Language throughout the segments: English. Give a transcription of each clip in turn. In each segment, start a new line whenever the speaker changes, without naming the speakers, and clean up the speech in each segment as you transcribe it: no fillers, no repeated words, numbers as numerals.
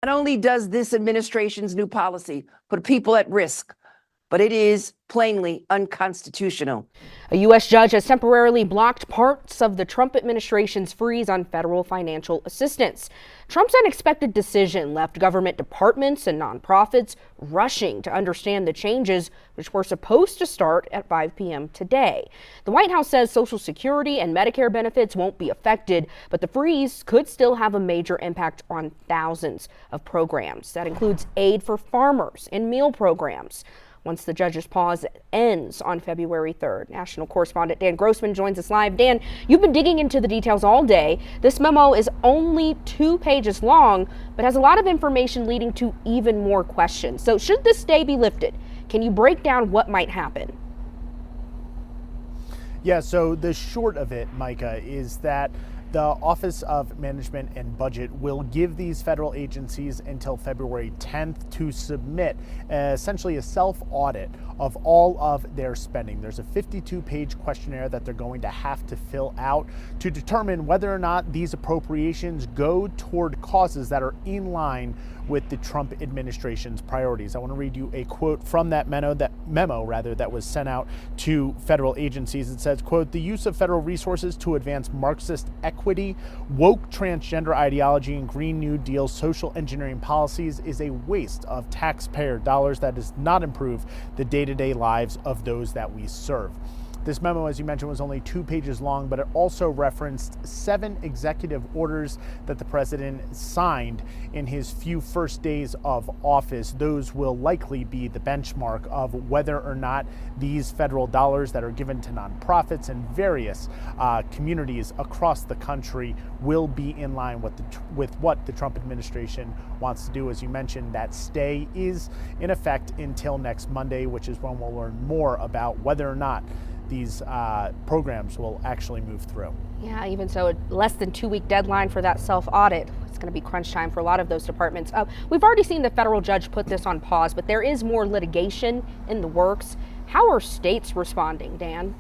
Not only does this administration's new policy put people at risk, but it is plainly unconstitutional.
A U.S. judge has temporarily blocked parts of the Trump administration's freeze on federal financial assistance. Trump's unexpected decision left government departments and nonprofits rushing to understand the changes, which were supposed to start at 5 p.m. today. The White House says Social Security and Medicare benefits won't be affected, but the freeze could still have a major impact on thousands of programs. That includes aid for farmers and meal programs. Once the judge's pause ends on February 3rd. National correspondent Dan Grossman joins us live. Dan, you've been digging into the details all day. This memo is only 2 pages long, but has a lot of information leading to even more questions. So should this stay be lifted? Can you break down what might happen?
Yeah, so the short of it, Micah, is that the Office of Management and Budget will give these federal agencies until February 10th to submit essentially a self-audit of all of their spending. There's a 52-page questionnaire that they're going to have to fill out to determine whether or not these appropriations go toward causes that are in line with the Trump administration's priorities. I want to read you a quote from that memo that was sent out to federal agencies. It says, quote, "The use of federal resources to advance Marxist equity, woke transgender ideology, and Green New Deal social engineering policies is a waste of taxpayer dollars that does not improve the day-to-day lives of those that we serve." This memo, as you mentioned, was only 2 pages long, but it also referenced 7 executive orders that the president signed in his few first days of office. Those will likely be the benchmark of whether or not these federal dollars that are given to nonprofits and various communities across the country will be in line with what the Trump administration wants to do. As you mentioned, that stay is in effect until next Monday, which is when we'll learn more about whether or not these programs will actually move through.
Yeah, even so, a less than 2-week deadline for that self-audit. It's going to be crunch time for a lot of those departments. We've already seen the federal judge put this on pause, but there is more litigation in the works. How are states responding, Dan?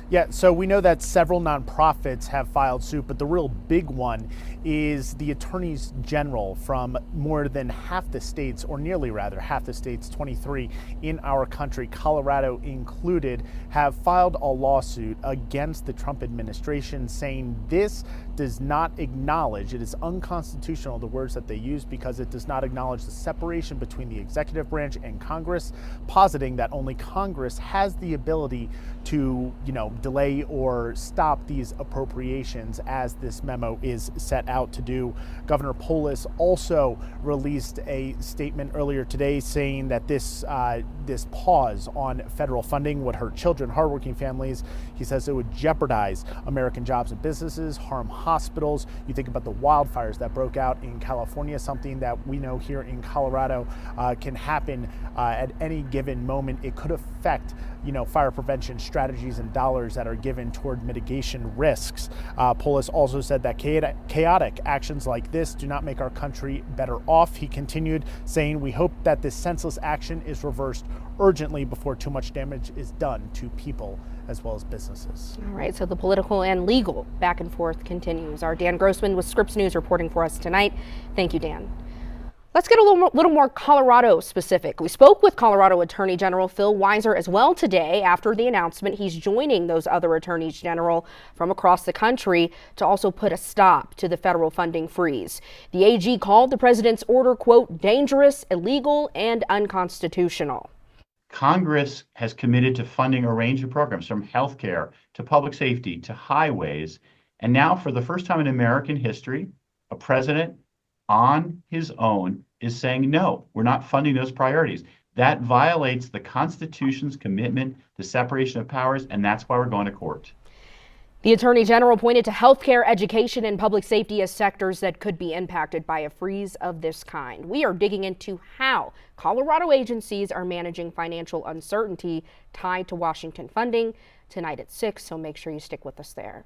Yeah, so we know that several nonprofits have filed suit, but the real big one is the attorneys general from more than half the states, or nearly rather half the states, 23 in our country, Colorado included, have filed a lawsuit against the Trump administration saying this does not acknowledge, it is unconstitutional, the words that they use, because it does not acknowledge the separation between the executive branch and Congress, positing that only Congress has the ability to, delay or stop these appropriations as this memo is set out to do. Governor Polis also released a statement earlier today saying that this pause on federal funding would hurt children, hardworking families. He says it would jeopardize American jobs and businesses, harm hospitals. You think about the wildfires that broke out in California, something that we know here in Colorado can happen at any given moment. It could affect, fire prevention strategies and dollars that are given toward mitigation risks. Polis also said that chaotic actions like this do not make our country better off. He continued saying, "We hope that this senseless action is reversed urgently before too much damage is done to people as well as businesses."
All right, so the political and legal back and forth continues. Our Dan Grossman with Scripps News reporting for us tonight. Thank you, Dan. Let's get a little more Colorado specific. We spoke with Colorado Attorney General Phil Weiser as well today after the announcement he's joining those other attorneys general from across the country to also put a stop to the federal funding freeze. The AG called the president's order, quote, dangerous, illegal, and unconstitutional.
Congress has committed to funding a range of programs from healthcare to public safety to highways. And now, for the first time in American history, a president on his own is saying, no, we're not funding those priorities. That violates the Constitution's commitment to separation of powers, and that's why we're going to court.
The Attorney General pointed to healthcare, education, and public safety as sectors that could be impacted by a freeze of this kind. We are digging into how Colorado agencies are managing financial uncertainty tied to Washington funding tonight at 6, so make sure you stick with us there.